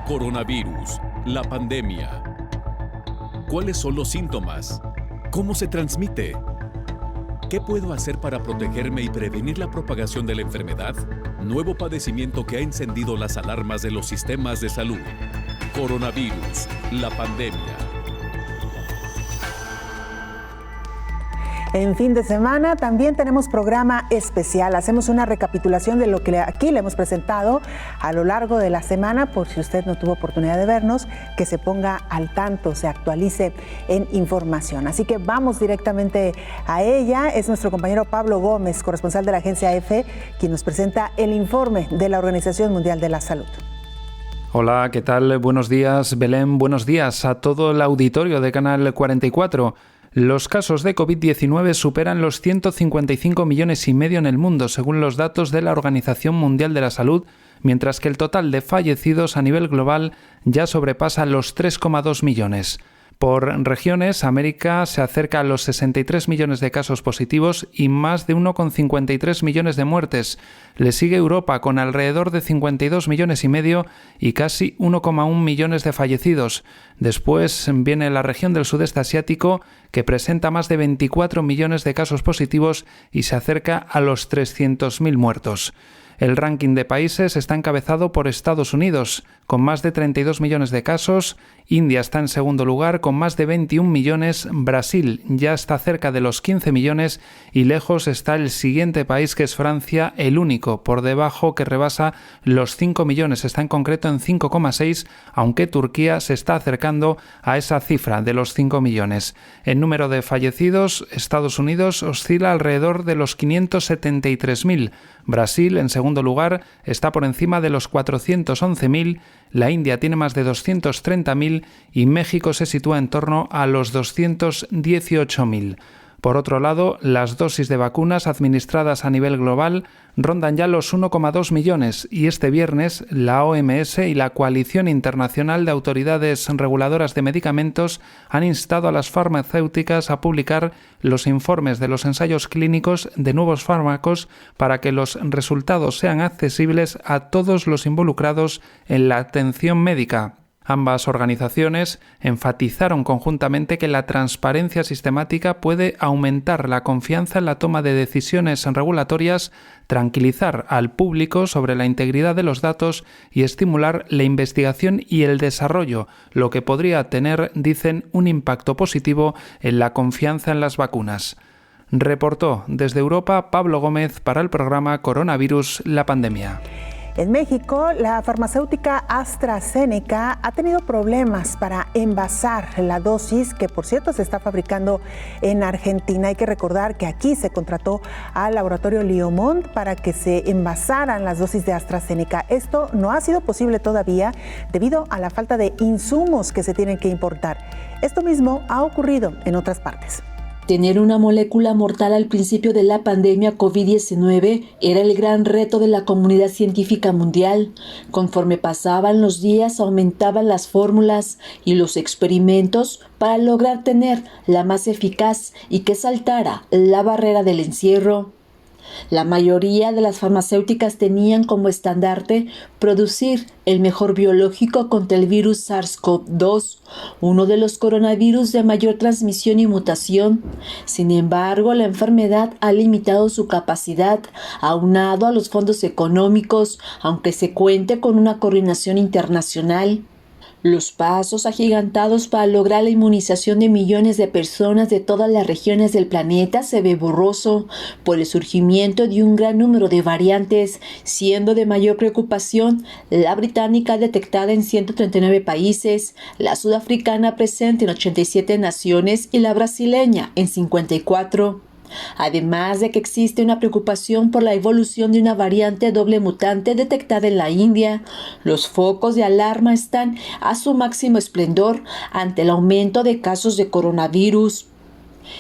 Coronavirus, la pandemia. ¿Cuáles son los síntomas? ¿Cómo se transmite? ¿Qué puedo hacer para protegerme y prevenir la propagación de la enfermedad? Nuevo padecimiento que ha encendido las alarmas de los sistemas de salud. Coronavirus, la pandemia. En fin de semana también tenemos programa especial. Hacemos una recapitulación de lo que aquí le hemos presentado a lo largo de la semana, por si usted no tuvo oportunidad de vernos, que se ponga al tanto, se actualice en información. Así que vamos directamente a ella. Es nuestro compañero Pablo Gómez, corresponsal de la agencia EFE, quien nos presenta el informe de la Organización Mundial de la Salud. Hola, ¿qué tal? Buenos días, Belén. Buenos días a todo el auditorio de Canal 44. Los casos de COVID-19 superan los 155 millones y medio en el mundo, según los datos de la Organización Mundial de la Salud, mientras que el total de fallecidos a nivel global ya sobrepasa los 3,2 millones. Por regiones, América se acerca a los 63 millones de casos positivos y más de 1,53 millones de muertes. Le sigue Europa con alrededor de 52 millones y medio y casi 1,1 millones de fallecidos. Después viene la región del sudeste asiático, que presenta más de 24 millones de casos positivos y se acerca a los 300.000 muertos. El ranking de países está encabezado por Estados Unidos, con más de 32 millones de casos, India está en segundo lugar con más de 21 millones, Brasil ya está cerca de los 15 millones y lejos está el siguiente país, que es Francia, el único por debajo que rebasa los 5 millones, está en concreto en 5,6, aunque Turquía se está acercando a esa cifra de los 5 millones. En número de fallecidos, Estados Unidos oscila alrededor de los 573.000, Brasil, en segundo lugar, está por encima de los 411.000, la India tiene más de 230.000 y México se sitúa en torno a los 218.000. Por otro lado, las dosis de vacunas administradas a nivel global rondan ya los 1,2 millones y este viernes la OMS y la Coalición Internacional de Autoridades Reguladoras de Medicamentos han instado a las farmacéuticas a publicar los informes de los ensayos clínicos de nuevos fármacos para que los resultados sean accesibles a todos los involucrados en la atención médica. Ambas organizaciones enfatizaron conjuntamente que la transparencia sistemática puede aumentar la confianza en la toma de decisiones regulatorias, tranquilizar al público sobre la integridad de los datos y estimular la investigación y el desarrollo, lo que podría tener, dicen, un impacto positivo en la confianza en las vacunas. Reportó desde Europa Pablo Gómez para el programa Coronavirus, la pandemia. En México, la farmacéutica AstraZeneca ha tenido problemas para envasar la dosis, que por cierto se está fabricando en Argentina. Hay que recordar que aquí se contrató al laboratorio Liomont para que se envasaran las dosis de AstraZeneca. Esto no ha sido posible todavía debido a la falta de insumos que se tienen que importar. Esto mismo ha ocurrido en otras partes. Tener una molécula mortal al principio de la pandemia COVID-19 era el gran reto de la comunidad científica mundial. Conforme pasaban los días, aumentaban las fórmulas y los experimentos para lograr tener la más eficaz y que saltara la barrera del encierro. La mayoría de las farmacéuticas tenían como estandarte producir el mejor biológico contra el virus SARS-CoV-2, uno de los coronavirus de mayor transmisión y mutación. Sin embargo, la enfermedad ha limitado su capacidad, aunado a los fondos económicos, aunque se cuente con una coordinación internacional. Los pasos agigantados para lograr la inmunización de millones de personas de todas las regiones del planeta se ve borroso por el surgimiento de un gran número de variantes, siendo de mayor preocupación la británica detectada en 139 países, la sudafricana presente en 87 naciones y la brasileña en 54. Además de que existe una preocupación por la evolución de una variante doble mutante detectada en la India, los focos de alarma están a su máximo esplendor ante el aumento de casos de coronavirus.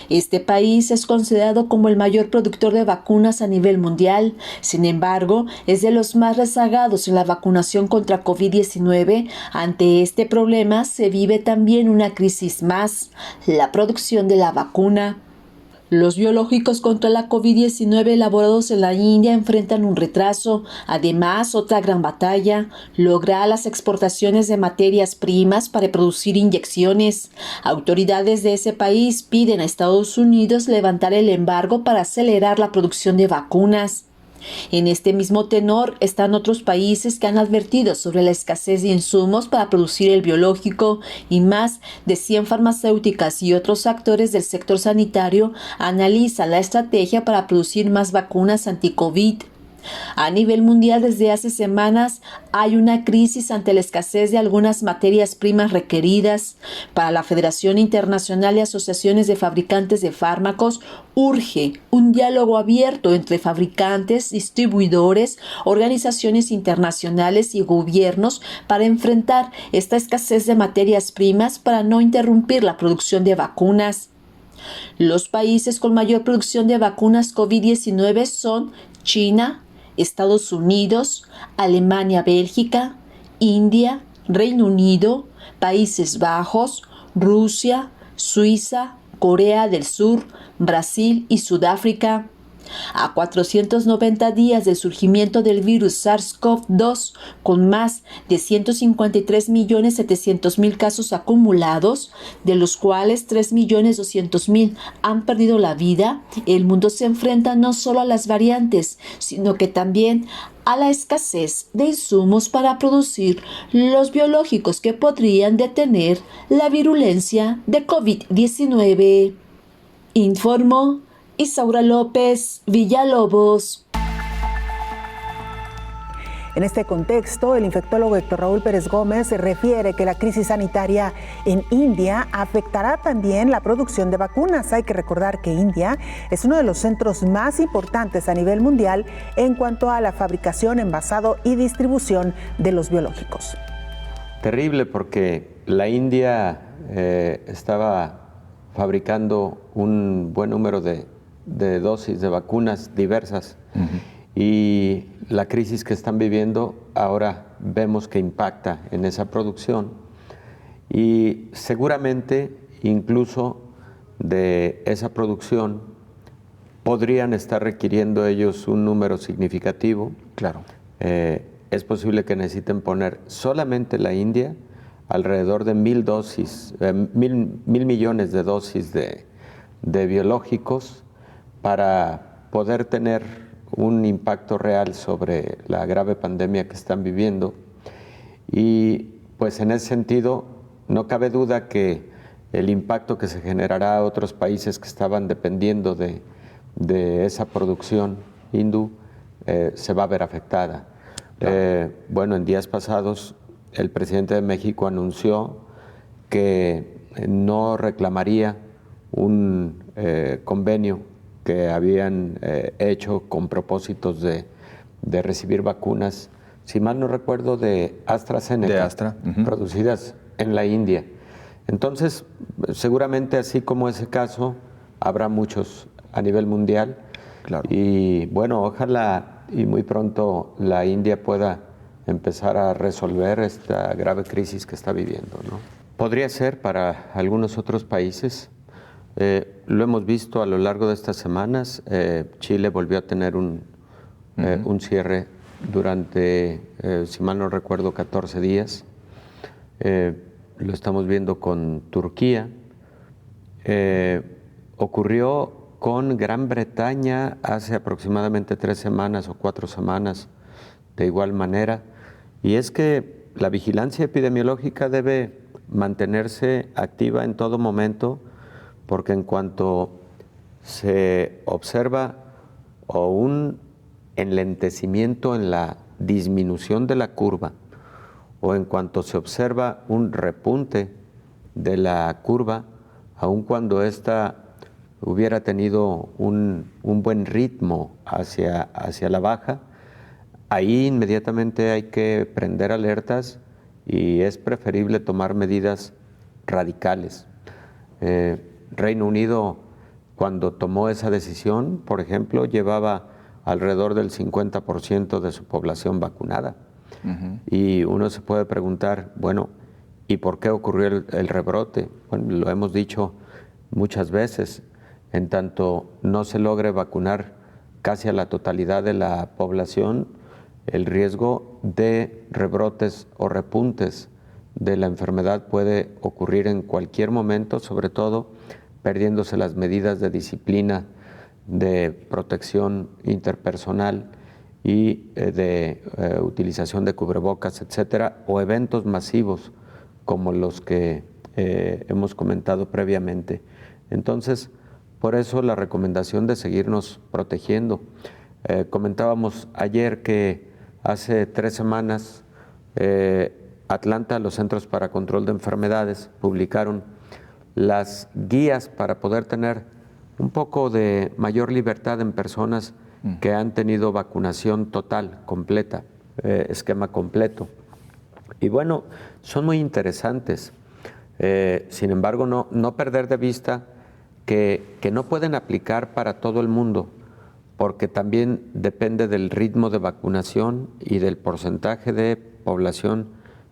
Este país es considerado como el mayor productor de vacunas a nivel mundial. Sin embargo, es de los más rezagados en la vacunación contra COVID-19. Ante este problema se vive también una crisis más, la producción de la vacuna. Los biológicos contra la COVID-19 elaborados en la India enfrentan un retraso. Además, otra gran batalla, lograr las exportaciones de materias primas para producir inyecciones. Autoridades de ese país piden a Estados Unidos levantar el embargo para acelerar la producción de vacunas. En este mismo tenor están otros países que han advertido sobre la escasez de insumos para producir el biológico y más de 100 farmacéuticas y otros actores del sector sanitario analizan la estrategia para producir más vacunas anti-COVID. A nivel mundial, desde hace semanas hay una crisis ante la escasez de algunas materias primas requeridas. Para la Federación Internacional de Asociaciones de Fabricantes de Fármacos, urge un diálogo abierto entre fabricantes, distribuidores, organizaciones internacionales y gobiernos para enfrentar esta escasez de materias primas para no interrumpir la producción de vacunas. Los países con mayor producción de vacunas COVID-19 son China, Estados Unidos, Alemania, Bélgica, India, Reino Unido, Países Bajos, Rusia, Suiza, Corea del Sur, Brasil y Sudáfrica. A 490 días del surgimiento del virus SARS-CoV-2, con más de 153.700.000 casos acumulados, de los cuales 3.200.000 han perdido la vida, el mundo se enfrenta no solo a las variantes, sino que también a la escasez de insumos para producir los biológicos que podrían detener la virulencia de COVID-19. Informó Isaura López Villalobos. En este contexto, el infectólogo Héctor Raúl Pérez Gómez refiere que la crisis sanitaria en India afectará también la producción de vacunas. Hay que recordar que India es uno de los centros más importantes a nivel mundial en cuanto a la fabricación, envasado y distribución de los biológicos. Terrible, porque la India estaba fabricando un buen número de dosis de vacunas diversas. Y la crisis que están viviendo ahora vemos que impacta en esa producción y seguramente incluso de esa producción podrían estar requiriendo ellos un número significativo. Claro. Es posible que necesiten poner solamente la India alrededor de 1.000 millones de dosis de biológicos para poder tener un impacto real sobre la grave pandemia que están viviendo. Y pues en ese sentido no cabe duda que el impacto que se generará a otros países que estaban dependiendo de esa producción hindú se va a ver afectada. Claro. Bueno, en días pasados el presidente de México anunció que no reclamaría un convenio que habían hecho con propósitos de recibir vacunas, si mal no recuerdo, de AstraZeneca, producidas en la India. Entonces, seguramente así como ese caso, habrá muchos a nivel mundial. Claro. Y bueno, ojalá y muy pronto la India pueda empezar a resolver esta grave crisis que está viviendo, ¿no? Podría ser para algunos otros países. Lo hemos visto a lo largo de estas semanas. Chile volvió a tener un cierre durante, si mal no recuerdo, 14 días. Lo estamos viendo con Turquía. Ocurrió con Gran Bretaña hace aproximadamente 3 semanas o 4 semanas, de igual manera. Y es que la vigilancia epidemiológica debe mantenerse activa en todo momento, porque en cuanto se observa o un enlentecimiento en la disminución de la curva, o en cuanto se observa un repunte de la curva, aun cuando ésta hubiera tenido un buen ritmo hacia la baja, ahí inmediatamente hay que prender alertas y es preferible tomar medidas radicales. Reino Unido, cuando tomó esa decisión, por ejemplo, llevaba alrededor del 50% de su población vacunada. Y uno se puede preguntar, bueno, ¿y por qué ocurrió el rebrote? Bueno, lo hemos dicho muchas veces. en tanto no se logre vacunar casi a la totalidad de la población, el riesgo de rebrotes o repuntes de la enfermedad puede ocurrir en cualquier momento, sobre todo perdiéndose las medidas de disciplina, de protección interpersonal y de utilización de cubrebocas, etcétera, o eventos masivos como los que hemos comentado previamente. Entonces, por eso la recomendación de seguirnos protegiendo. Comentábamos ayer que hace 3 semanas Atlanta, los Centros para Control de Enfermedades, publicaron las guías para poder tener un poco de mayor libertad en personas que han tenido vacunación total, completa, esquema completo. Y bueno, son muy interesantes. Sin embargo, no perder de vista que no pueden aplicar para todo el mundo, porque también depende del ritmo de vacunación y del porcentaje de población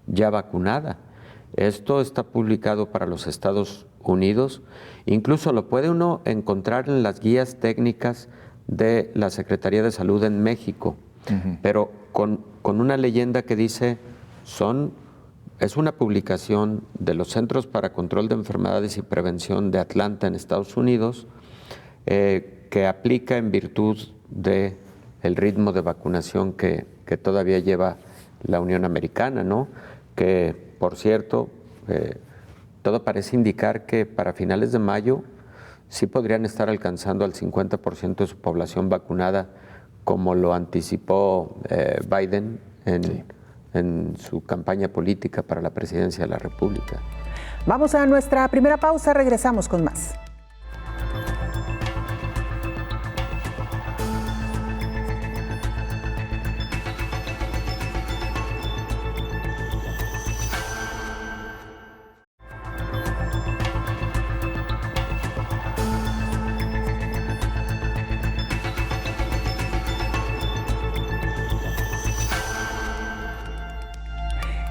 ya vacunada. Esto está publicado para los Estados Unidos, incluso lo puede uno encontrar en las guías técnicas de la Secretaría de Salud en México, pero con una leyenda que dice, es una publicación de los Centros para Control de Enfermedades y Prevención de Atlanta en Estados Unidos, que aplica en virtud del ritmo de vacunación que todavía lleva la Unión Americana, ¿no? Que, por cierto, todo parece indicar que para finales de mayo sí podrían estar alcanzando al 50% de su población vacunada, como lo anticipó Biden en su campaña política para la presidencia de la República. Vamos a nuestra primera pausa, regresamos con más.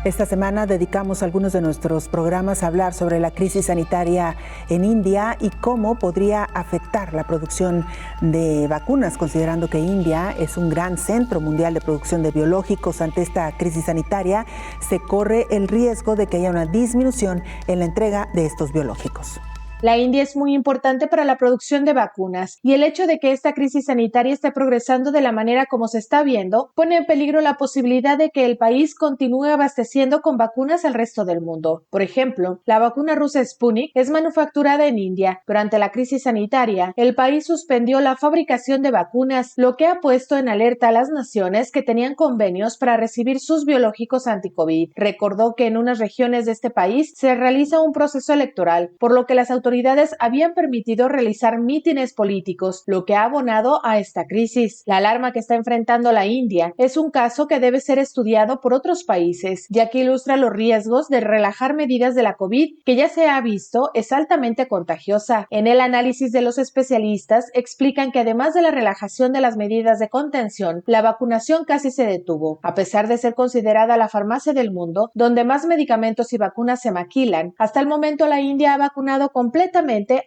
Esta semana dedicamos algunos de nuestros programas a hablar sobre la crisis sanitaria en India y cómo podría afectar la producción de vacunas, considerando que India es un gran centro mundial de producción de biológicos. Ante esta crisis sanitaria, se corre el riesgo de que haya una disminución en la entrega de estos biológicos. La India es muy importante para la producción de vacunas y el hecho de que esta crisis sanitaria esté progresando de la manera como se está viendo pone en peligro la posibilidad de que el país continúe abasteciendo con vacunas al resto del mundo. Por ejemplo, la vacuna rusa Sputnik es manufacturada en India. Durante la crisis sanitaria, el país suspendió la fabricación de vacunas, lo que ha puesto en alerta a las naciones que tenían convenios para recibir sus biológicos anti-COVID. Recordó que en unas regiones de este país se realiza un proceso electoral, por lo que las autoridades habían permitido realizar mítines políticos, lo que ha abonado a esta crisis. La alarma que está enfrentando la India es un caso que debe ser estudiado por otros países, ya que ilustra los riesgos de relajar medidas de la COVID, que ya se ha visto es altamente contagiosa. En el análisis de los especialistas explican que además de la relajación de las medidas de contención, la vacunación casi se detuvo. A pesar de ser considerada la farmacia del mundo, donde más medicamentos y vacunas se maquilan, hasta el momento la India ha vacunado completamente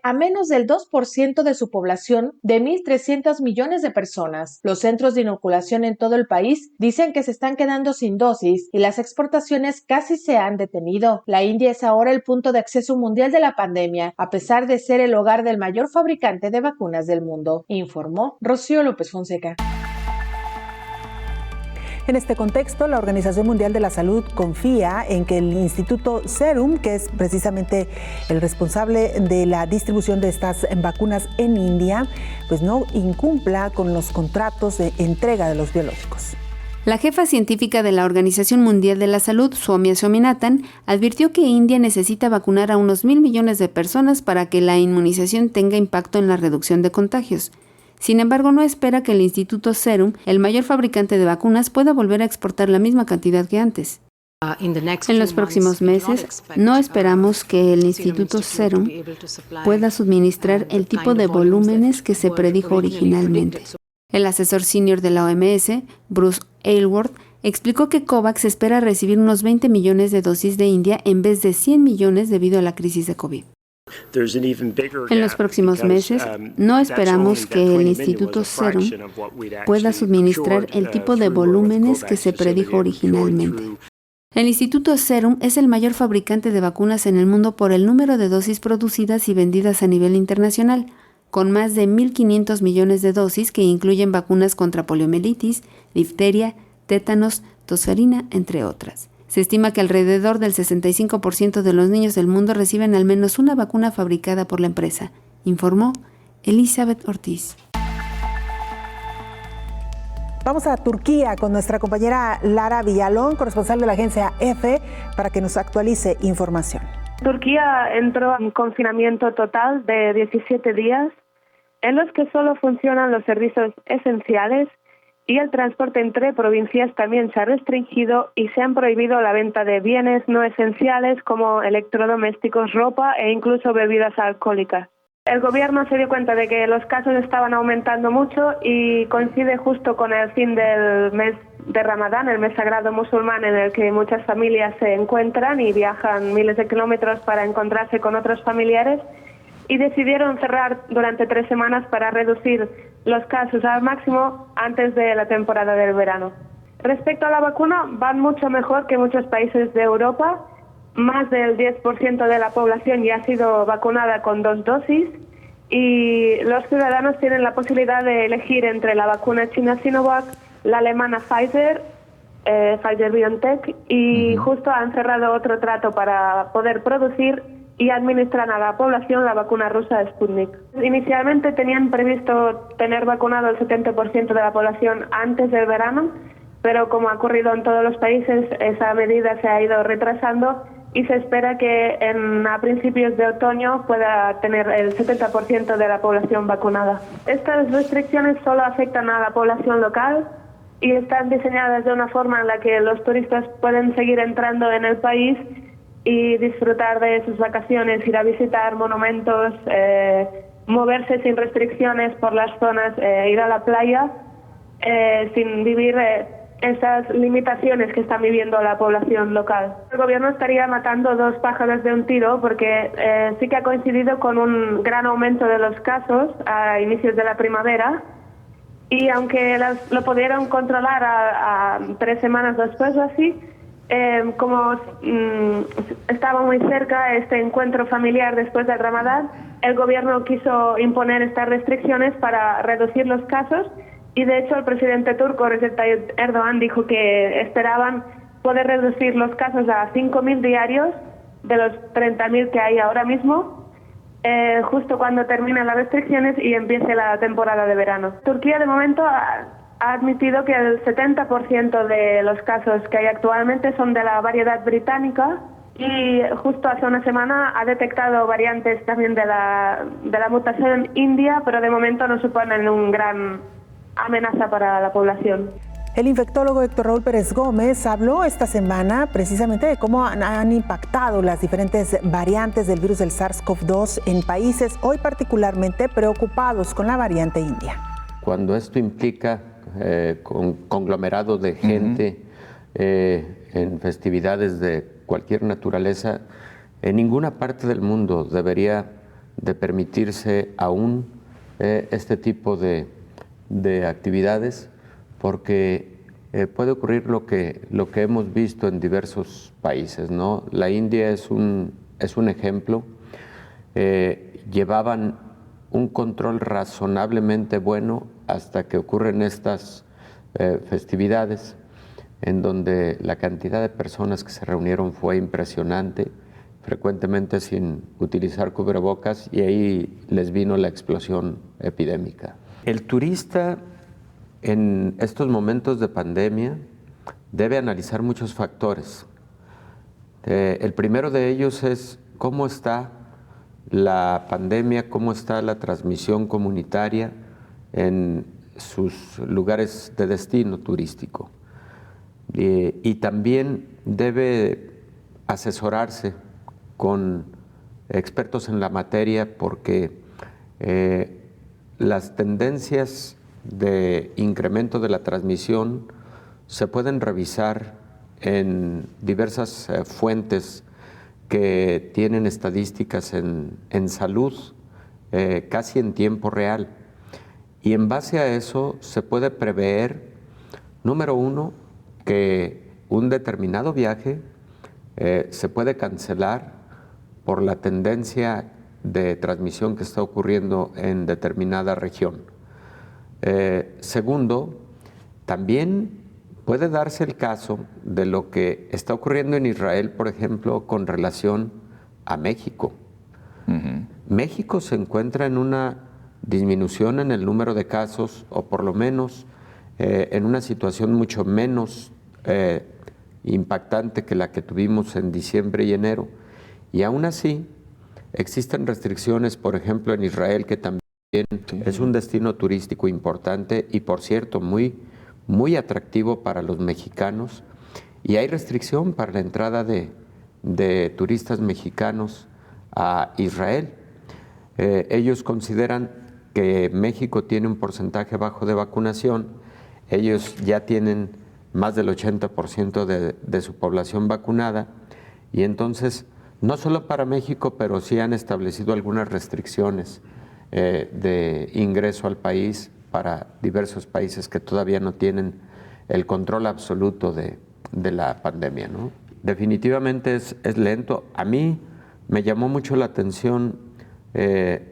a menos del 2% de su población de 1.300 millones de personas. Los centros de inoculación en todo el país dicen que se están quedando sin dosis y las exportaciones casi se han detenido. La India es ahora el punto de acceso mundial de la pandemia, a pesar de ser el hogar del mayor fabricante de vacunas del mundo, informó Rocío López Fonseca. En este contexto, la Organización Mundial de la Salud confía en que el Instituto Serum, que es precisamente el responsable de la distribución de estas vacunas en India, pues no incumpla con los contratos de entrega de los biológicos. La jefa científica de la Organización Mundial de la Salud, Soumya Swaminathan, advirtió que India necesita vacunar a unos 1.000 millones de personas para que la inmunización tenga impacto en la reducción de contagios. Sin embargo, no espera que el Instituto Serum, el mayor fabricante de vacunas, pueda volver a exportar la misma cantidad que antes. En los próximos meses, no esperamos que el Instituto Serum pueda suministrar el tipo de volúmenes que se predijo originalmente. El asesor senior de la OMS, Bruce Aylward, explicó que COVAX espera recibir unos 20 millones de dosis de India en vez de 100 millones debido a la crisis de COVID. En los próximos meses, no esperamos que el Instituto Serum pueda suministrar el tipo de volúmenes que se predijo originalmente. El Instituto Serum es el mayor fabricante de vacunas en el mundo por el número de dosis producidas y vendidas a nivel internacional, con más de 1.500 millones de dosis que incluyen vacunas contra poliomielitis, difteria, tétanos, tosferina, entre otras. Se estima que alrededor del 65% de los niños del mundo reciben al menos una vacuna fabricada por la empresa, informó Elizabeth Ortiz. Vamos a Turquía con nuestra compañera Lara Villalón, corresponsal de la agencia EFE, para que nos actualice información. Turquía entró en confinamiento total de 17 días, en los que solo funcionan los servicios esenciales y el transporte entre provincias también se ha restringido y se han prohibido la venta de bienes no esenciales como electrodomésticos, ropa e incluso bebidas alcohólicas. El gobierno se dio cuenta de que los casos estaban aumentando mucho y coincide justo con el fin del mes de Ramadán, el mes sagrado musulmán, en el que muchas familias se encuentran y viajan miles de kilómetros para encontrarse con otros familiares, y decidieron cerrar durante 3 semanas para reducir los casos al máximo antes de la temporada del verano. Respecto a la vacuna, van mucho mejor que muchos países de Europa. Más del 10% de la población ya ha sido vacunada con 2 dosis y los ciudadanos tienen la posibilidad de elegir entre la vacuna china Sinovac, la alemana Pfizer, Pfizer-BioNTech, y justo han cerrado otro trato para poder producir y administran a la población la vacuna rusa Sputnik. Inicialmente tenían previsto tener vacunado el 70% de la población antes del verano, pero como ha ocurrido en todos los países, esa medida se ha ido retrasando y se espera que a principios de otoño pueda tener el 70% de la población vacunada. Estas restricciones solo afectan a la población local y están diseñadas de una forma en la que los turistas pueden seguir entrando en el país y disfrutar de sus vacaciones, ir a visitar monumentos, moverse sin restricciones por las zonas, ir a la playa, sin vivir esas limitaciones que está viviendo la población local. El gobierno estaría matando 2 pájaros de un tiro porque sí que ha coincidido con un gran aumento de los casos a inicios de la primavera, y aunque lo pudieron controlar a 3 semanas después o así, como estaba muy cerca este encuentro familiar después del Ramadán, el gobierno quiso imponer estas restricciones para reducir los casos, y de hecho el presidente turco Recep Tayyip Erdogan dijo que esperaban poder reducir los casos a 5.000 diarios de los 30.000 que hay ahora mismo, justo cuando terminen las restricciones y empiece la temporada de verano. Turquía de momento ha admitido que el 70% de los casos que hay actualmente son de la variedad británica, y justo hace una semana ha detectado variantes también de la mutación india, pero de momento no suponen un gran amenaza para la población. El infectólogo Héctor Raúl Pérez Gómez habló esta semana precisamente de cómo han impactado las diferentes variantes del virus del SARS-CoV-2 en países hoy particularmente preocupados con la variante india. Cuando esto implica conglomerado de gente en festividades de cualquier naturaleza, en ninguna parte del mundo debería de permitirse aún este tipo de actividades, porque puede ocurrir lo que hemos visto en diversos países, ¿no? La India es un ejemplo. Llevaban un control razonablemente bueno hasta que ocurren estas festividades, en donde la cantidad de personas que se reunieron fue impresionante, frecuentemente sin utilizar cubrebocas, y ahí les vino la explosión epidémica. El turista en estos momentos de pandemia debe analizar muchos factores. El primero de ellos es cómo está la pandemia, cómo está la transmisión comunitaria en sus lugares de destino turístico. Y también debe asesorarse con expertos en la materia, porque las tendencias de incremento de la transmisión se pueden revisar en diversas fuentes que tienen estadísticas en salud casi en tiempo real. Y en base a eso se puede prever, número uno, que un determinado viaje se puede cancelar por la tendencia de transmisión que está ocurriendo en determinada región. Segundo, también puede darse el caso de lo que está ocurriendo en Israel, por ejemplo, con relación a México. México se encuentra en una disminución en el número de casos, o por lo menos en una situación mucho menos impactante que la que tuvimos en diciembre y enero. Y aún así, existen restricciones, por ejemplo, en Israel, que también es un destino turístico importante y, por cierto, muy atractivo para los mexicanos. Y hay restricción para la entrada de turistas mexicanos a Israel. Ellos consideran que México tiene un porcentaje bajo de vacunación. Ellos ya tienen más del 80% de su población vacunada, y entonces no solo para México, pero sí han establecido algunas restricciones de ingreso al país para diversos países que todavía no tienen el control absoluto de la pandemia, ¿no? Definitivamente es lento. A mí me llamó mucho la atención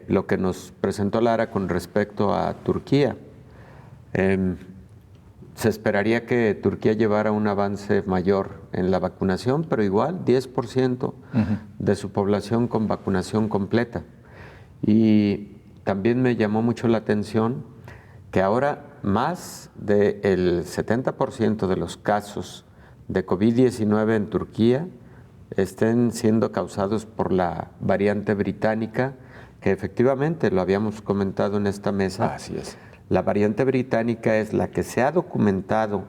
lo que nos presentó Lara con respecto a Turquía. Se esperaría que Turquía llevara un avance mayor en la vacunación, pero igual 10% de su población con vacunación completa. Y también me llamó mucho la atención que ahora más del 70% de los casos de COVID-19 en Turquía estén siendo causados por la variante británica, que efectivamente lo habíamos comentado en esta mesa. Así es. La variante británica es la que se ha documentado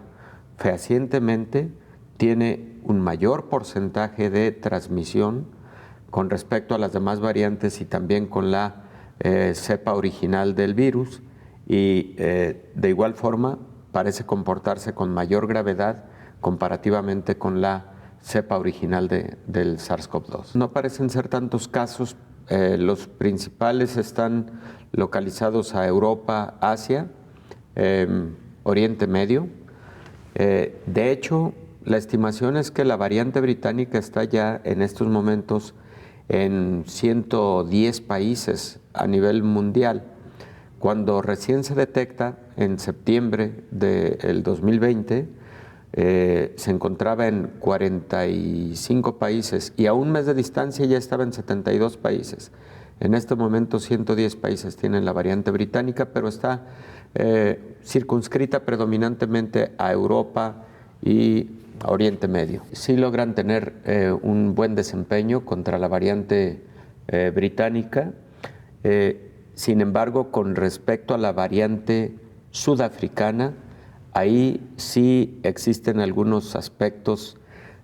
fehacientemente, tiene un mayor porcentaje de transmisión con respecto a las demás variantes y también con la cepa original del virus, y de igual forma parece comportarse con mayor gravedad comparativamente con la cepa original del SARS-CoV-2. No parecen ser tantos casos. Los principales están localizados a Europa, Asia, Oriente Medio. De hecho, la estimación es que la variante británica está ya en estos momentos en 110 países a nivel mundial. Cuando recién se detecta, en septiembre del 2020, se encontraba en 45 países y a un mes de distancia ya estaba en 72 países. En este momento 110 países tienen la variante británica, pero está circunscrita predominantemente a Europa y a Oriente Medio. Sí logran tener un buen desempeño contra la variante británica. Sin embargo, con respecto a la variante sudafricana, ahí sí existen algunos aspectos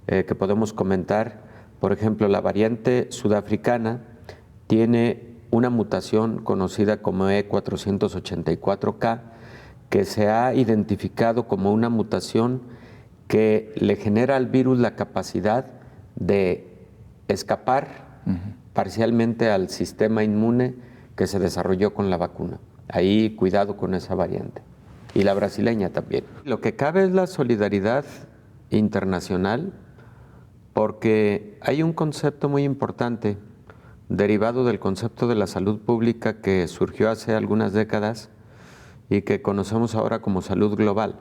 que podemos comentar. Por ejemplo, la variante sudafricana tiene una mutación conocida como E484K, que se ha identificado como una mutación que le genera al virus la capacidad de escapar parcialmente al sistema inmune que se desarrolló con la vacuna. Ahí cuidado con esa variante. Y la brasileña también. Lo que cabe es la solidaridad internacional, porque hay un concepto muy importante derivado del concepto de la salud pública que surgió hace algunas décadas y que conocemos ahora como salud global.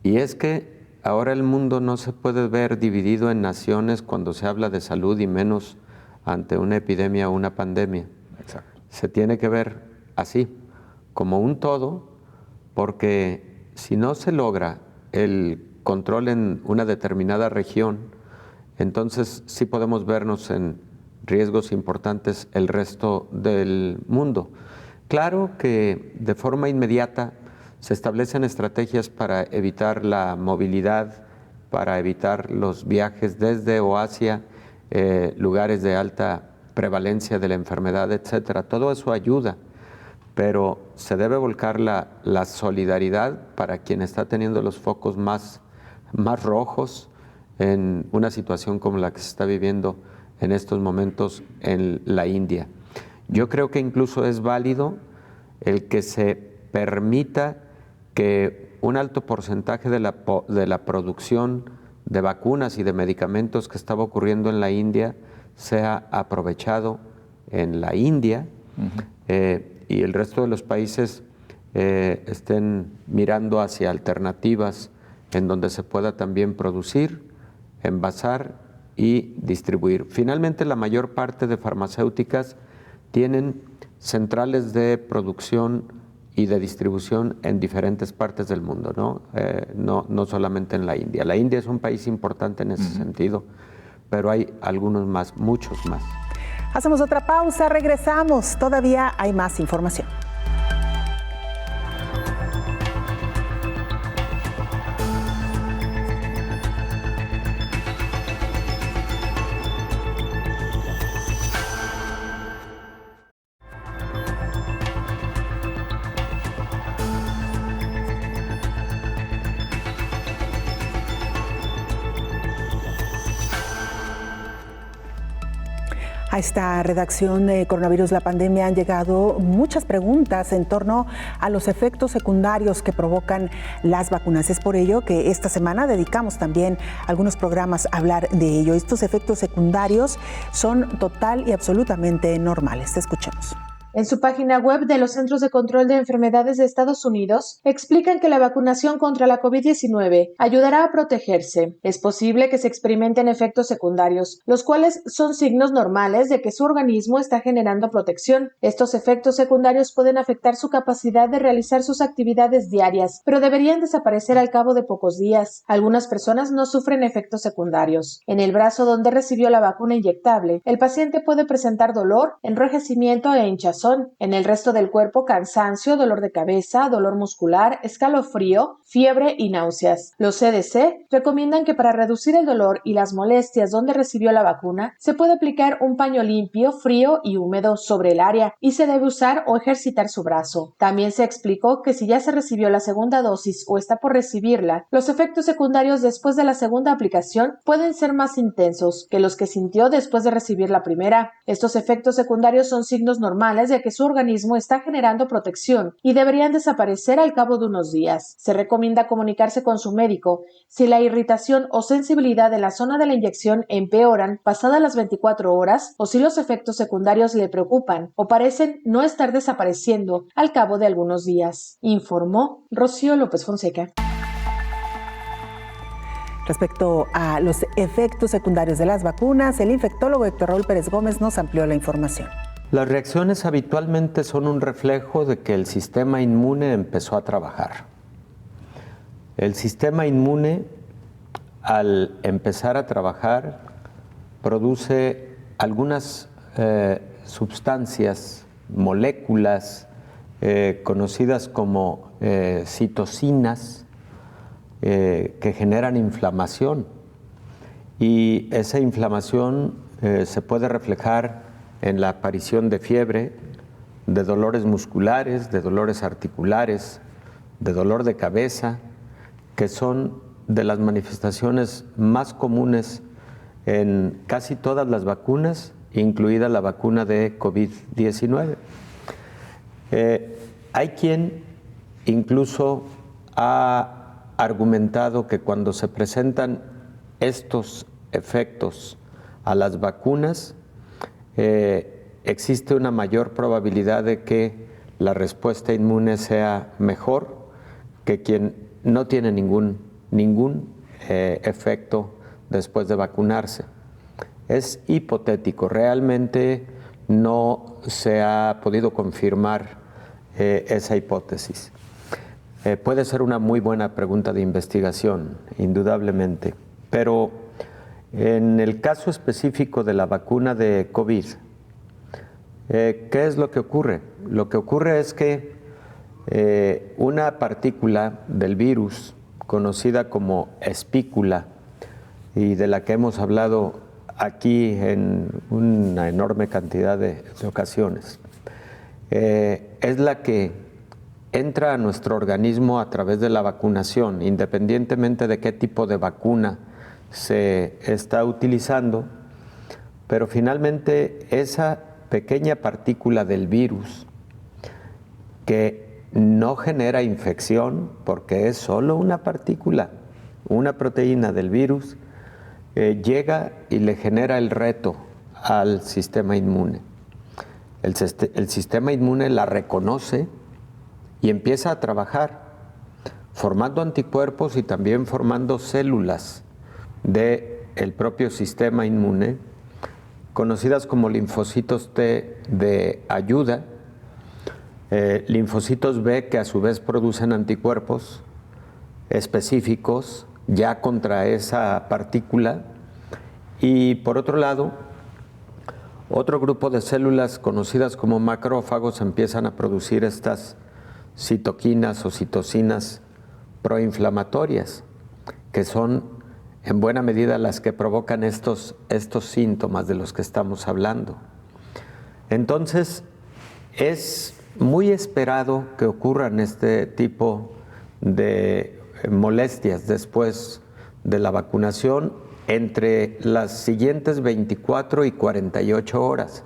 Y es que ahora el mundo no se puede ver dividido en naciones cuando se habla de salud, y menos ante una epidemia o una pandemia. Exacto. Se tiene que ver así, como un todo, porque si no se logra el control en una determinada región, entonces sí podemos vernos en riesgos importantes el resto del mundo. Claro que de forma inmediata se establecen estrategias para evitar la movilidad, para evitar los viajes desde o hacia lugares de alta prevalencia de la enfermedad, etcétera. Todo eso ayuda, pero se debe volcar la solidaridad para quien está teniendo los focos más rojos en una situación como la que se está viviendo en estos momentos en la India. Yo creo que incluso es válido el que se permita que un alto porcentaje de la producción de vacunas y de medicamentos que estaba ocurriendo en la India sea aprovechado en la India, y el resto de los países estén mirando hacia alternativas en donde se pueda también producir, envasar y distribuir. Finalmente, la mayor parte de farmacéuticas tienen centrales de producción y de distribución en diferentes partes del mundo, no solamente en la India. La India es un país importante en ese sentido, pero hay algunos más, muchos más. Hacemos otra pausa, regresamos, todavía hay más información. A esta redacción de Coronavirus, la pandemia, han llegado muchas preguntas en torno a los efectos secundarios que provocan las vacunas. Es por ello que esta semana dedicamos también algunos programas a hablar de ello. Estos efectos secundarios son total y absolutamente normales. Escuchemos. En su página web de los Centros de Control de Enfermedades de Estados Unidos, explican que la vacunación contra la COVID-19 ayudará a protegerse. Es posible que se experimenten efectos secundarios, los cuales son signos normales de que su organismo está generando protección. Estos efectos secundarios pueden afectar su capacidad de realizar sus actividades diarias, pero deberían desaparecer al cabo de pocos días. Algunas personas no sufren efectos secundarios. En el brazo donde recibió la vacuna inyectable, el paciente puede presentar dolor, enrojecimiento e hinchazón. En el resto del cuerpo, cansancio, dolor de cabeza, dolor muscular, escalofrío, fiebre y náuseas. Los CDC recomiendan que para reducir el dolor y las molestias donde recibió la vacuna, se puede aplicar un paño limpio, frío y húmedo sobre el área y se debe usar o ejercitar su brazo. También se explicó que si ya se recibió la segunda dosis o está por recibirla, los efectos secundarios después de la segunda aplicación pueden ser más intensos que los que sintió después de recibir la primera. Estos efectos secundarios son signos normales de que su organismo está generando protección y deberían desaparecer al cabo de unos días. Se recomienda comunicarse con su médico si la irritación o sensibilidad de la zona de la inyección empeoran pasadas las 24 horas o si los efectos secundarios le preocupan o parecen no estar desapareciendo al cabo de algunos días, informó Rocío López Fonseca. Respecto a los efectos secundarios de las vacunas, el infectólogo Héctor Raúl Pérez Gómez nos amplió la información. Las reacciones habitualmente son un reflejo de que el sistema inmune empezó a trabajar. El sistema inmune, al empezar a trabajar, produce algunas sustancias, moléculas conocidas como citocinas que generan inflamación. Y esa inflamación se puede reflejar en la aparición de fiebre, de dolores musculares, de dolores articulares, de dolor de cabeza, que son de las manifestaciones más comunes en casi todas las vacunas, incluida la vacuna de COVID-19. Hay quien incluso ha argumentado que cuando se presentan estos efectos a las vacunas, existe una mayor probabilidad de que la respuesta inmune sea mejor que quien no tiene ningún efecto después de vacunarse. Es hipotético, realmente no se ha podido confirmar esa hipótesis. Puede ser una muy buena pregunta de investigación, indudablemente, pero en el caso específico de la vacuna de COVID, ¿qué es lo que ocurre? Lo que ocurre es que una partícula del virus, conocida como espícula, y de la que hemos hablado aquí en una enorme cantidad de ocasiones, es la que entra a nuestro organismo a través de la vacunación, independientemente de qué tipo de vacuna se está utilizando, pero finalmente esa pequeña partícula del virus que no genera infección, porque es solo una partícula, una proteína del virus, llega y le genera el reto al sistema inmune. El sistema inmune la reconoce y empieza a trabajar, formando anticuerpos y también formando células del propio sistema inmune, conocidas como linfocitos T de ayuda, linfocitos B que a su vez producen anticuerpos específicos ya contra esa partícula, y por otro lado, otro grupo de células conocidas como macrófagos empiezan a producir estas citoquinas o citocinas proinflamatorias, que son en buena medida las que provocan estos síntomas de los que estamos hablando. Entonces, es muy esperado que ocurran este tipo de molestias después de la vacunación entre las siguientes 24 y 48 horas.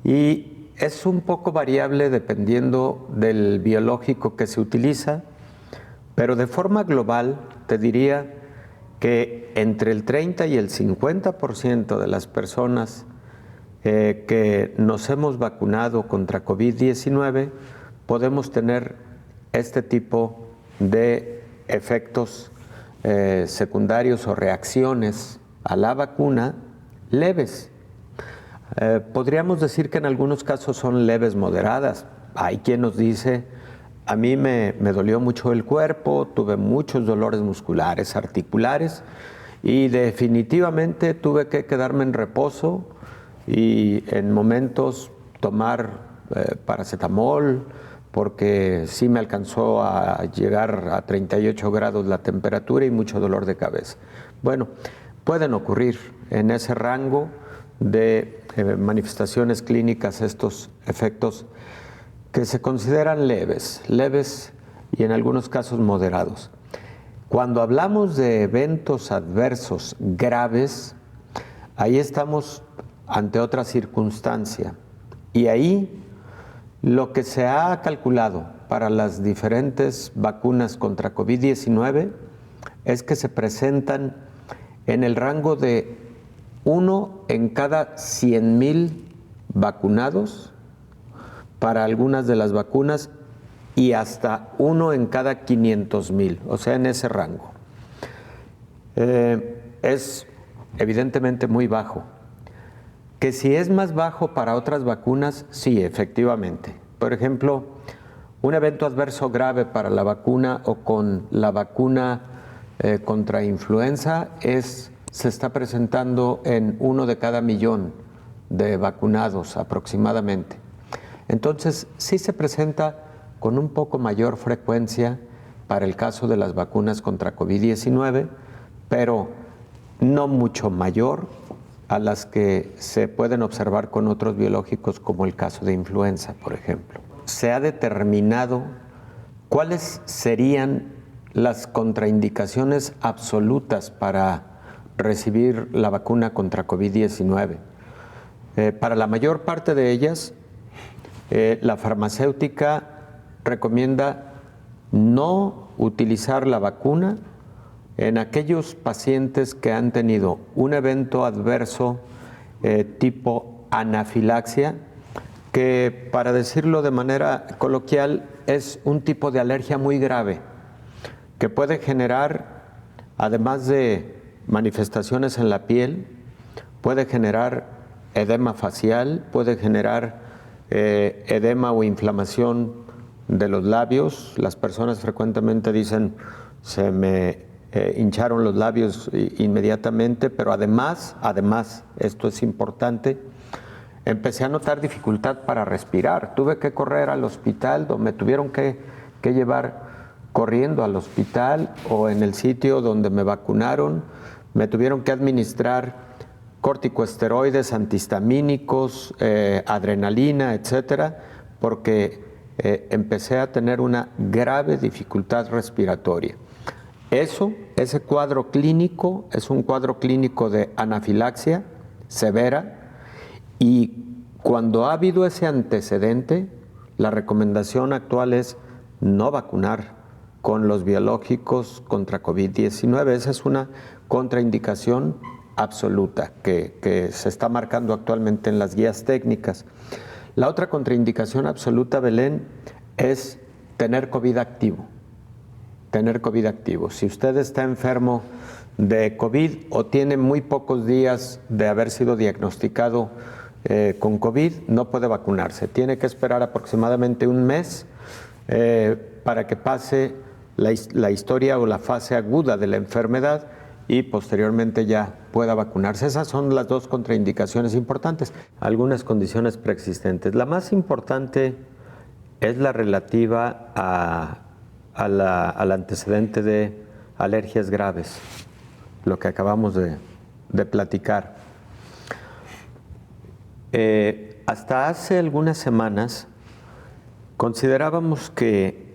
Y es un poco variable dependiendo del biológico que se utiliza, pero de forma global te diría que entre el 30 y el 50% de las personas que nos hemos vacunado contra COVID-19 podemos tener este tipo de efectos secundarios o reacciones a la vacuna leves. Podríamos decir que en algunos casos son leves moderadas. Hay quien nos dice, a mí me dolió mucho el cuerpo, tuve muchos dolores musculares, articulares, y definitivamente tuve que quedarme en reposo y en momentos tomar paracetamol, porque sí me alcanzó a llegar a 38 grados la temperatura y mucho dolor de cabeza. Bueno, pueden ocurrir en ese rango de manifestaciones clínicas estos efectos que se consideran leves y en algunos casos moderados. Cuando hablamos de eventos adversos graves, ahí estamos ante otra circunstancia, y ahí lo que se ha calculado para las diferentes vacunas contra COVID-19 es que se presentan en el rango de 1 en cada 100,000 vacunados para algunas de las vacunas y hasta 1 en cada 500,000, o sea, en ese rango. Es evidentemente muy bajo. Que si es más bajo para otras vacunas, sí, efectivamente. Por ejemplo, un evento adverso grave para la vacuna o con la vacuna contra influenza se está presentando en 1 de cada 1,000,000 de vacunados aproximadamente. Entonces, sí se presenta con un poco mayor frecuencia para el caso de las vacunas contra COVID-19, pero no mucho mayor a las que se pueden observar con otros biológicos, como el caso de influenza, por ejemplo. Se ha determinado cuáles serían las contraindicaciones absolutas para recibir la vacuna contra COVID-19. Para la mayor parte de ellas, la farmacéutica recomienda no utilizar la vacuna en aquellos pacientes que han tenido un evento adverso tipo anafilaxia, que para decirlo de manera coloquial es un tipo de alergia muy grave que puede generar, además de manifestaciones en la piel, puede generar edema facial, puede generar edema o inflamación de los labios. Las personas frecuentemente dicen, se me hincharon los labios inmediatamente, pero además, esto es importante, empecé a notar dificultad para respirar. Tuve que correr al hospital, me tuvieron que llevar corriendo al hospital, o en el sitio donde me vacunaron, me tuvieron que administrar corticosteroides, antihistamínicos, adrenalina, etcétera, porque empecé a tener una grave dificultad respiratoria. Ese cuadro clínico es un cuadro clínico de anafilaxia severa, y cuando ha habido ese antecedente, la recomendación actual es no vacunar con los biológicos contra COVID-19. Esa es una contraindicación absoluta que se está marcando actualmente en las guías técnicas. La otra contraindicación absoluta, Belén, es tener COVID activo. Tener COVID activo. Si usted está enfermo de COVID o tiene muy pocos días de haber sido diagnosticado con COVID, no puede vacunarse. Tiene que esperar aproximadamente un mes para que pase la historia o la fase aguda de la enfermedad y posteriormente ya pueda vacunarse. Esas son las dos contraindicaciones importantes. Algunas condiciones preexistentes. La más importante es la relativa al antecedente de alergias graves, lo que acabamos de platicar. Hasta hace algunas semanas considerábamos que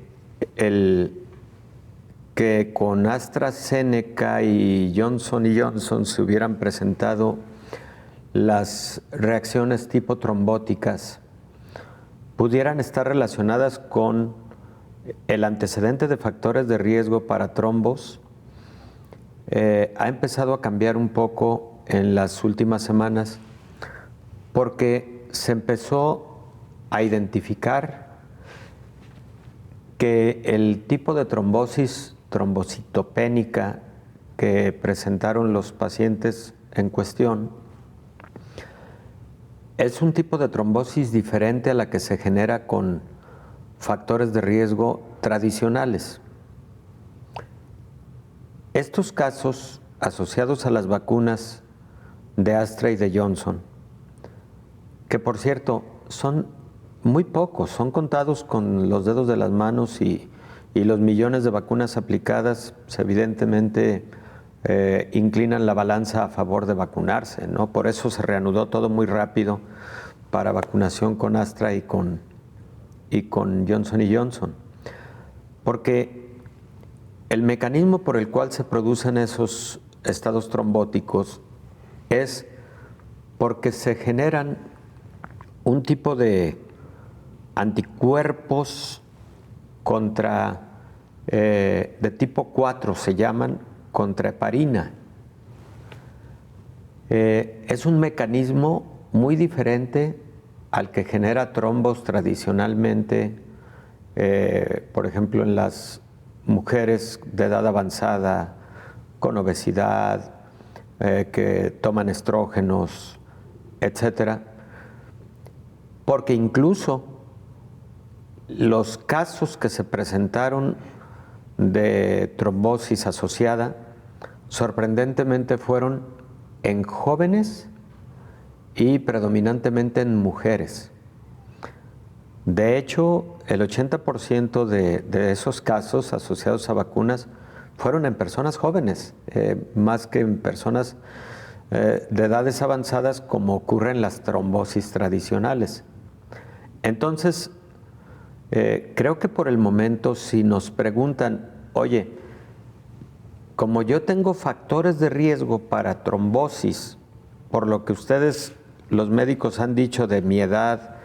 con AstraZeneca y Johnson & Johnson se hubieran presentado las reacciones tipo trombóticas, pudieran estar relacionadas con el antecedente de factores de riesgo para trombos. Ha empezado a cambiar un poco en las últimas semanas porque se empezó a identificar que el tipo de trombosis trombocitopénica que presentaron los pacientes en cuestión es un tipo de trombosis diferente a la que se genera con factores de riesgo tradicionales. Estos casos asociados a las vacunas de Astra y de Johnson, que por cierto son muy pocos, son contados con los dedos de las manos, y los millones de vacunas aplicadas pues, evidentemente inclinan la balanza a favor de vacunarse, ¿no? Por eso se reanudó todo muy rápido para vacunación con Astra y con Johnson & Johnson, porque el mecanismo por el cual se producen esos estados trombóticos es porque se generan un tipo de anticuerpos de tipo 4, se llaman, contra heparina. Es un mecanismo muy diferente al que genera trombos tradicionalmente, por ejemplo, en las mujeres de edad avanzada, con obesidad, que toman estrógenos, etcétera, porque incluso los casos que se presentaron de trombosis asociada, sorprendentemente fueron en jóvenes y predominantemente en mujeres. De hecho, el 80% de esos casos asociados a vacunas fueron en personas jóvenes, más que en personas de edades avanzadas, como ocurre en las trombosis tradicionales. Entonces, creo que por el momento, si nos preguntan, oye, como yo tengo factores de riesgo para trombosis, por lo que ustedes, los médicos, han dicho de mi edad,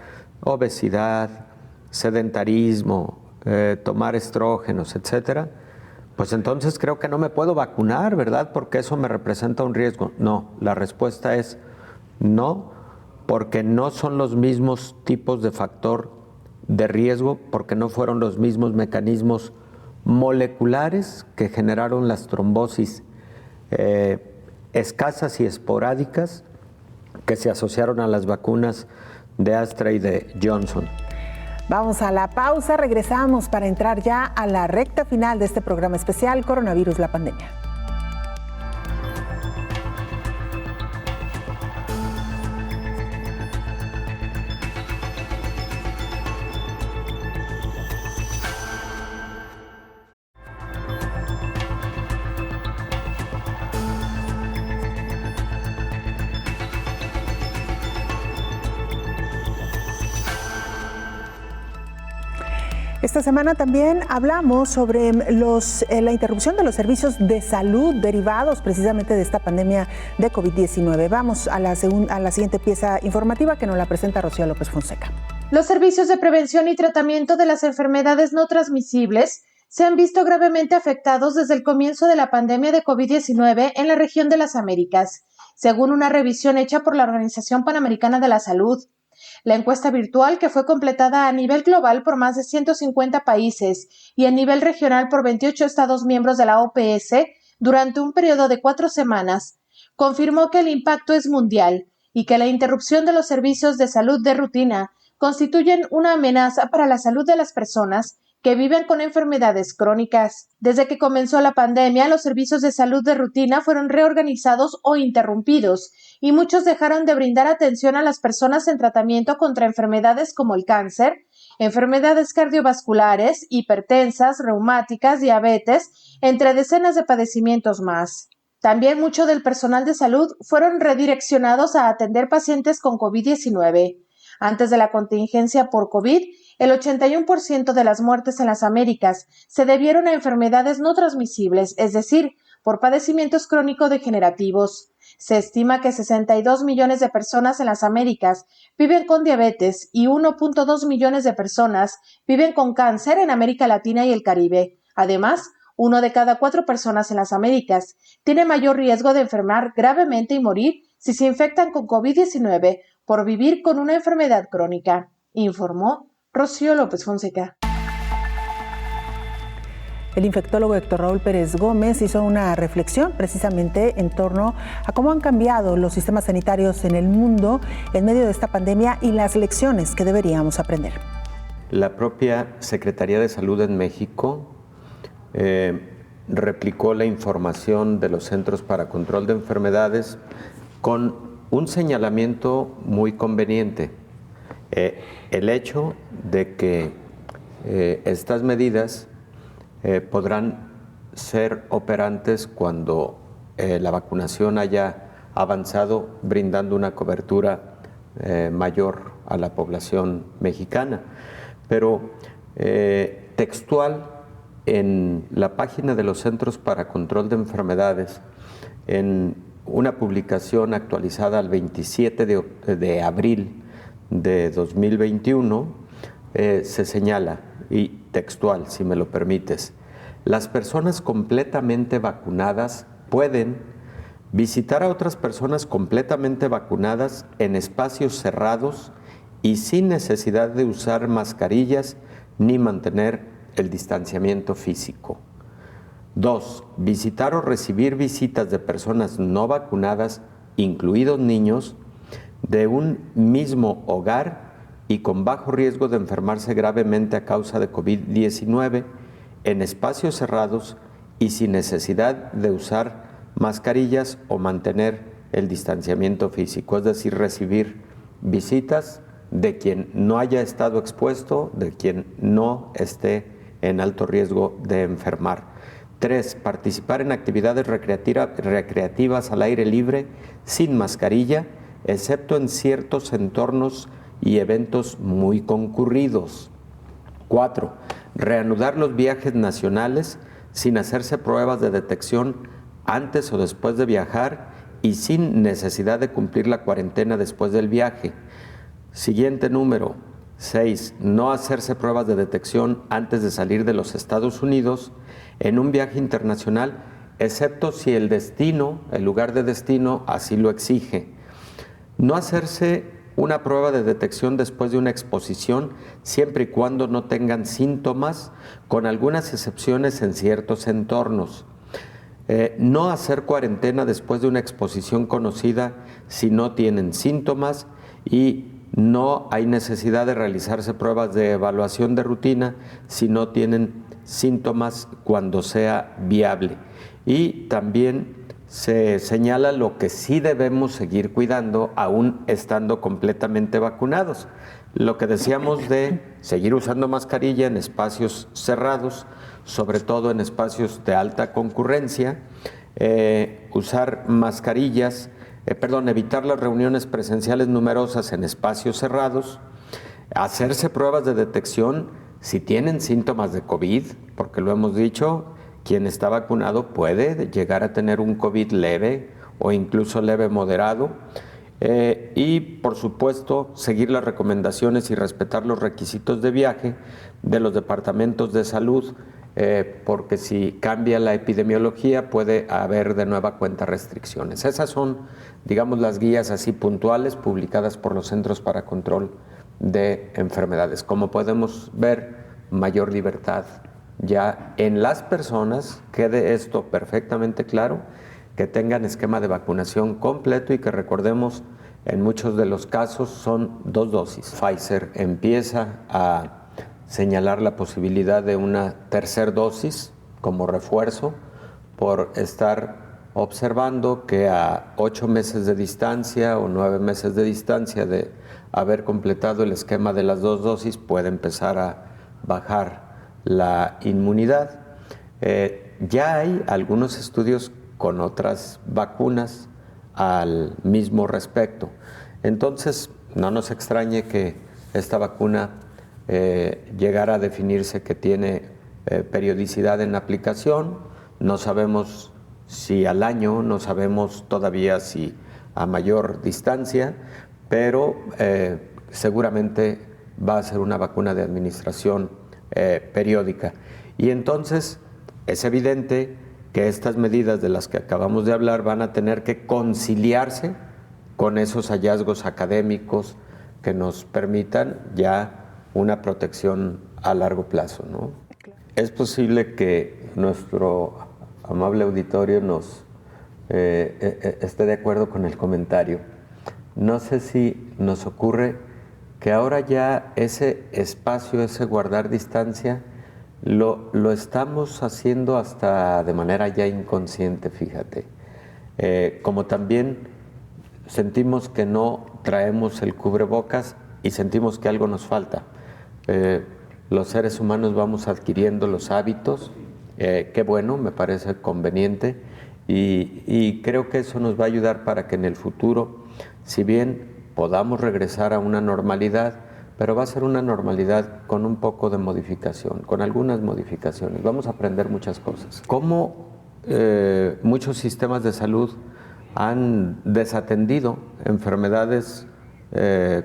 obesidad, sedentarismo, tomar estrógenos, etcétera, pues entonces creo que no me puedo vacunar, ¿verdad? Porque eso me representa un riesgo. No, la respuesta es no, porque no son los mismos tipos de factor de riesgo, porque no fueron los mismos mecanismos moleculares que generaron las trombosis escasas y esporádicas que se asociaron a las vacunas de Astra y de Johnson. Vamos a la pausa, regresamos para entrar ya a la recta final de este programa especial Coronavirus, la pandemia. Esta semana también hablamos sobre la interrupción de los servicios de salud derivados precisamente de esta pandemia de COVID-19. Vamos a la siguiente pieza informativa que nos la presenta Rocío López Fonseca. Los servicios de prevención y tratamiento de las enfermedades no transmisibles se han visto gravemente afectados desde el comienzo de la pandemia de COVID-19 en la región de las Américas, según una revisión hecha por la Organización Panamericana de la Salud. La encuesta virtual, que fue completada a nivel global por más de 150 países y a nivel regional por 28 estados miembros de la OPS durante un periodo de 4 semanas, confirmó que el impacto es mundial y que la interrupción de los servicios de salud de rutina constituyen una amenaza para la salud de las personas que viven con enfermedades crónicas. Desde que comenzó la pandemia, los servicios de salud de rutina fueron reorganizados o interrumpidos, y muchos dejaron de brindar atención a las personas en tratamiento contra enfermedades como el cáncer, enfermedades cardiovasculares, hipertensas, reumáticas, diabetes, entre decenas de padecimientos más. También mucho del personal de salud fueron redireccionados a atender pacientes con COVID-19. Antes de la contingencia por COVID, el 81% de las muertes en las Américas se debieron a enfermedades no transmisibles, es decir, por padecimientos crónico-degenerativos. Se estima que 62 millones de personas en las Américas viven con diabetes y 1.2 millones de personas viven con cáncer en América Latina y el Caribe. Además, 1 de cada 4 personas en las Américas tiene mayor riesgo de enfermar gravemente y morir si se infectan con COVID-19 por vivir con una enfermedad crónica, informó Rocío López Fonseca. El infectólogo Héctor Raúl Pérez Gómez hizo una reflexión precisamente en torno a cómo han cambiado los sistemas sanitarios en el mundo en medio de esta pandemia y las lecciones que deberíamos aprender. La propia Secretaría de Salud en México replicó la información de los Centros para Control de Enfermedades con un señalamiento muy conveniente. El hecho de que estas medidas podrán ser operantes cuando la vacunación haya avanzado, brindando una cobertura mayor a la población mexicana. Pero textual, en la página de los Centros para Control de Enfermedades, en una publicación actualizada al 27 de abril de 2021, se señala, y textual, si me lo permites, las personas completamente vacunadas pueden visitar a otras personas completamente vacunadas en espacios cerrados y sin necesidad de usar mascarillas ni mantener el distanciamiento físico. 2. Visitar o recibir visitas de personas no vacunadas, incluidos niños, de un mismo hogar y con bajo riesgo de enfermarse gravemente a causa de COVID-19 en espacios cerrados y sin necesidad de usar mascarillas o mantener el distanciamiento físico, es decir, recibir visitas de quien no haya estado expuesto, de quien no esté en alto riesgo de enfermar. 3. Participar en actividades recreativas al aire libre sin mascarilla, excepto en ciertos entornos y eventos muy concurridos. 4. Reanudar los viajes nacionales sin hacerse pruebas de detección antes o después de viajar y sin necesidad de cumplir la cuarentena después del viaje. Siguiente número. 6. No hacerse pruebas de detección antes de salir de los Estados Unidos en un viaje internacional, excepto si el lugar de destino así lo exige. No hacerse una prueba de detección después de una exposición, siempre y cuando no tengan síntomas, con algunas excepciones en ciertos entornos. No hacer cuarentena después de una exposición conocida si no tienen síntomas, y no hay necesidad de realizarse pruebas de evaluación de rutina si no tienen síntomas cuando sea viable. Y también se señala lo que sí debemos seguir cuidando aún estando completamente vacunados. Lo que decíamos de seguir usando mascarilla en espacios cerrados, sobre todo en espacios de alta concurrencia, usar mascarillas, evitar las reuniones presenciales numerosas en espacios cerrados, hacerse pruebas de detección Si tienen síntomas de COVID, porque lo hemos dicho, quien está vacunado puede llegar a tener un COVID leve o incluso leve moderado. Y, por supuesto, seguir las recomendaciones y respetar los requisitos de viaje de los departamentos de salud, porque si cambia la epidemiología puede haber de nueva cuenta restricciones. Esas son, digamos, las guías así puntuales publicadas por los Centros para Control de Enfermedades. Como podemos ver, mayor libertad ya en las personas, quede esto perfectamente claro, que tengan esquema de vacunación completo y que recordemos, en muchos de los casos son 2 dosis. Pfizer empieza a señalar la posibilidad de una tercera dosis como refuerzo por estar observando que a 8 meses de distancia o 9 meses de distancia de haber completado el esquema de las 2 dosis puede empezar a bajar la inmunidad. Ya hay algunos estudios con otras vacunas al mismo respecto. Entonces, no nos extrañe que esta vacuna llegara a definirse que tiene periodicidad en aplicación. No sabemos si al año, no sabemos todavía si a mayor distancia, pero seguramente va a ser una vacuna de administración periódica. Y entonces es evidente que estas medidas de las que acabamos de hablar van a tener que conciliarse con esos hallazgos académicos que nos permitan ya una protección a largo plazo, ¿no? Es posible que nuestro amable auditorio nos esté de acuerdo con el comentario. No sé si nos ocurre que ahora ya ese espacio, ese guardar distancia, lo estamos haciendo hasta de manera ya inconsciente, fíjate. Como también sentimos que no traemos el cubrebocas y sentimos que algo nos falta. Los seres humanos vamos adquiriendo los hábitos, qué bueno, me parece conveniente y creo que eso nos va a ayudar para que en el futuro, si bien podamos regresar a una normalidad, pero va a ser una normalidad con un poco de modificación, con algunas modificaciones. Vamos a aprender muchas cosas. Cómo muchos sistemas de salud han desatendido enfermedades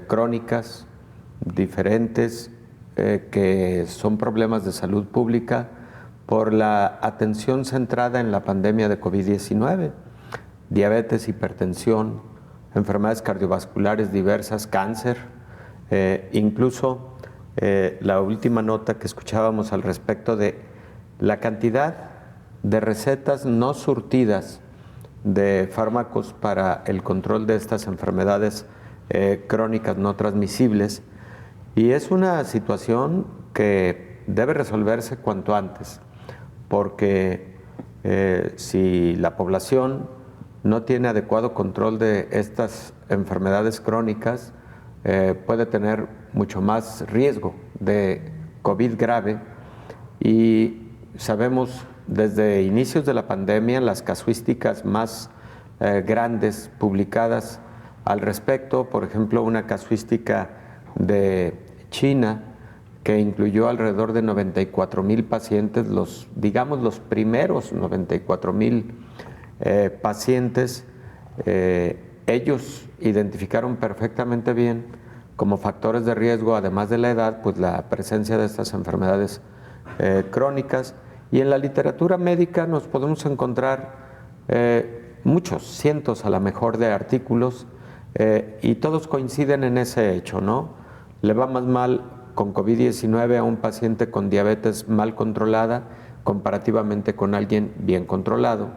crónicas diferentes que son problemas de salud pública por la atención centrada en la pandemia de COVID-19, diabetes, hipertensión, enfermedades cardiovasculares diversas, cáncer, incluso la última nota que escuchábamos al respecto de la cantidad de recetas no surtidas de fármacos para el control de estas enfermedades crónicas no transmisibles, y es una situación que debe resolverse cuanto antes, porque si la población no tiene adecuado control de estas enfermedades crónicas, puede tener mucho más riesgo de COVID grave. Y sabemos desde inicios de la pandemia las casuísticas más grandes publicadas al respecto, por ejemplo, una casuística de China que incluyó alrededor de 94,000 pacientes, los primeros 94,000 pacientes. Ellos identificaron perfectamente bien como factores de riesgo, además de la edad, pues la presencia de estas enfermedades crónicas. Y en la literatura médica nos podemos encontrar muchos, cientos a lo mejor de artículos, y todos coinciden en ese hecho, ¿no? Le va más mal con COVID-19 a un paciente con diabetes mal controlada comparativamente con alguien bien controlado.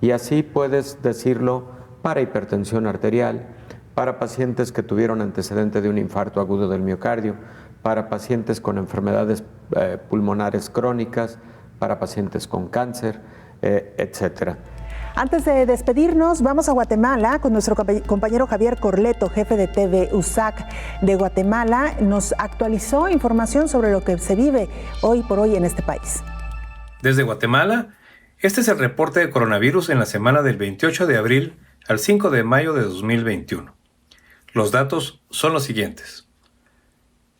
Y así puedes decirlo para hipertensión arterial, para pacientes que tuvieron antecedente de un infarto agudo del miocardio, para pacientes con enfermedades pulmonares crónicas, para pacientes con cáncer, etcétera. Antes de despedirnos, vamos a Guatemala con nuestro compañero Javier Corleto, jefe de TV USAC de Guatemala. Nos actualizó información sobre lo que se vive hoy por hoy en este país. Desde Guatemala, este es el reporte de coronavirus en la semana del 28 de abril al 5 de mayo de 2021. Los datos son los siguientes.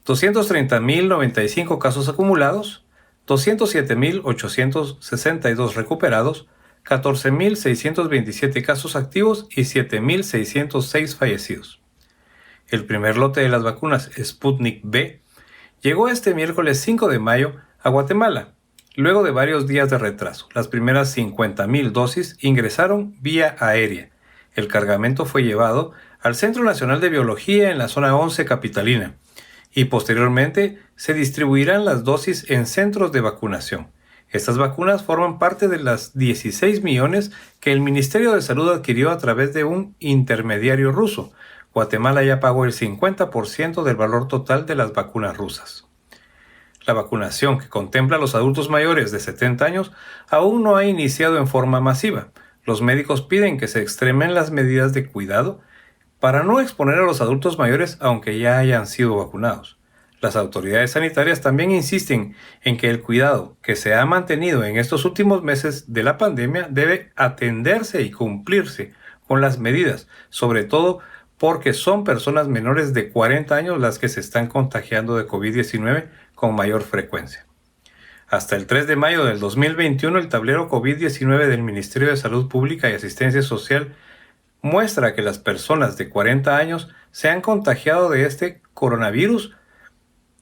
230.095 casos acumulados, 207.862 recuperados, 14.627 casos activos y 7.606 fallecidos. El primer lote de las vacunas Sputnik V llegó este miércoles 5 de mayo a Guatemala, luego de varios días de retraso. Las primeras 50.000 dosis ingresaron vía aérea. El cargamento fue llevado al Centro Nacional de Biología en la zona 11 capitalina y posteriormente se distribuirán las dosis en centros de vacunación. Estas vacunas forman parte de las 16 millones que el Ministerio de Salud adquirió a través de un intermediario ruso. Guatemala ya pagó el 50% del valor total de las vacunas rusas. La vacunación, que contempla a los adultos mayores de 70 años, aún no ha iniciado en forma masiva. Los médicos piden que se extremen las medidas de cuidado para no exponer a los adultos mayores aunque ya hayan sido vacunados. Las autoridades sanitarias también insisten en que el cuidado que se ha mantenido en estos últimos meses de la pandemia debe atenderse y cumplirse con las medidas, sobre todo porque son personas menores de 40 años las que se están contagiando de COVID-19 con mayor frecuencia. Hasta el 3 de mayo del 2021, el tablero COVID-19 del Ministerio de Salud Pública y Asistencia Social muestra que las personas de 40 años se han contagiado de este coronavirus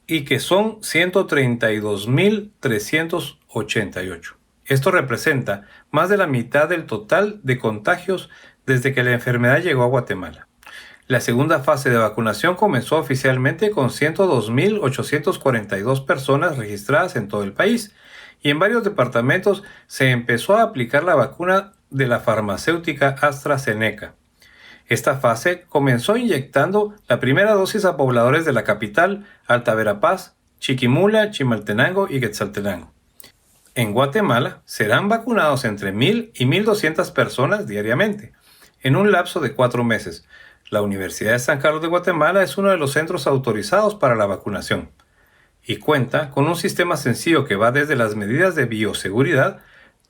y que son 132.388. Esto representa más de la mitad del total de contagios desde que la enfermedad llegó a Guatemala. La segunda fase de vacunación comenzó oficialmente con 102.842 personas registradas en todo el país y en varios departamentos se empezó a aplicar la vacuna de la farmacéutica AstraZeneca. Esta fase comenzó inyectando la primera dosis a pobladores de la capital, Alta Verapaz, Chiquimula, Chimaltenango y Quetzaltenango. En Guatemala serán vacunados entre 1.000 y 1.200 personas diariamente, en un lapso de 4 meses. La Universidad de San Carlos de Guatemala es uno de los centros autorizados para la vacunación y cuenta con un sistema sencillo que va desde las medidas de bioseguridad,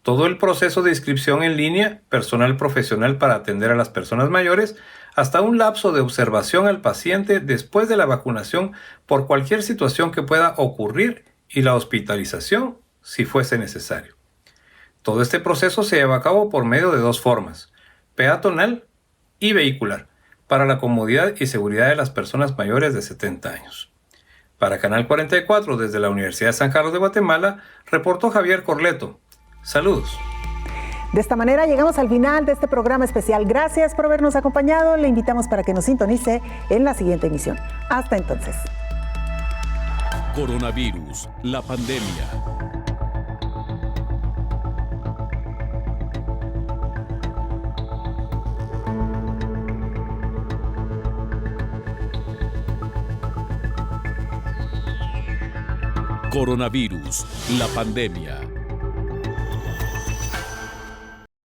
todo el proceso de inscripción en línea, personal profesional para atender a las personas mayores, hasta un lapso de observación al paciente después de la vacunación por cualquier situación que pueda ocurrir y la hospitalización si fuese necesario. Todo este proceso se lleva a cabo por medio de 2 formas, peatonal y vehicular, para la comodidad y seguridad de las personas mayores de 70 años. Para Canal 44, desde la Universidad de San Carlos de Guatemala, reportó Javier Corleto. Saludos. De esta manera llegamos al final de este programa especial. Gracias por habernos acompañado. Le invitamos para que nos sintonice en la siguiente emisión. Hasta entonces. Coronavirus, la pandemia. Coronavirus, la pandemia.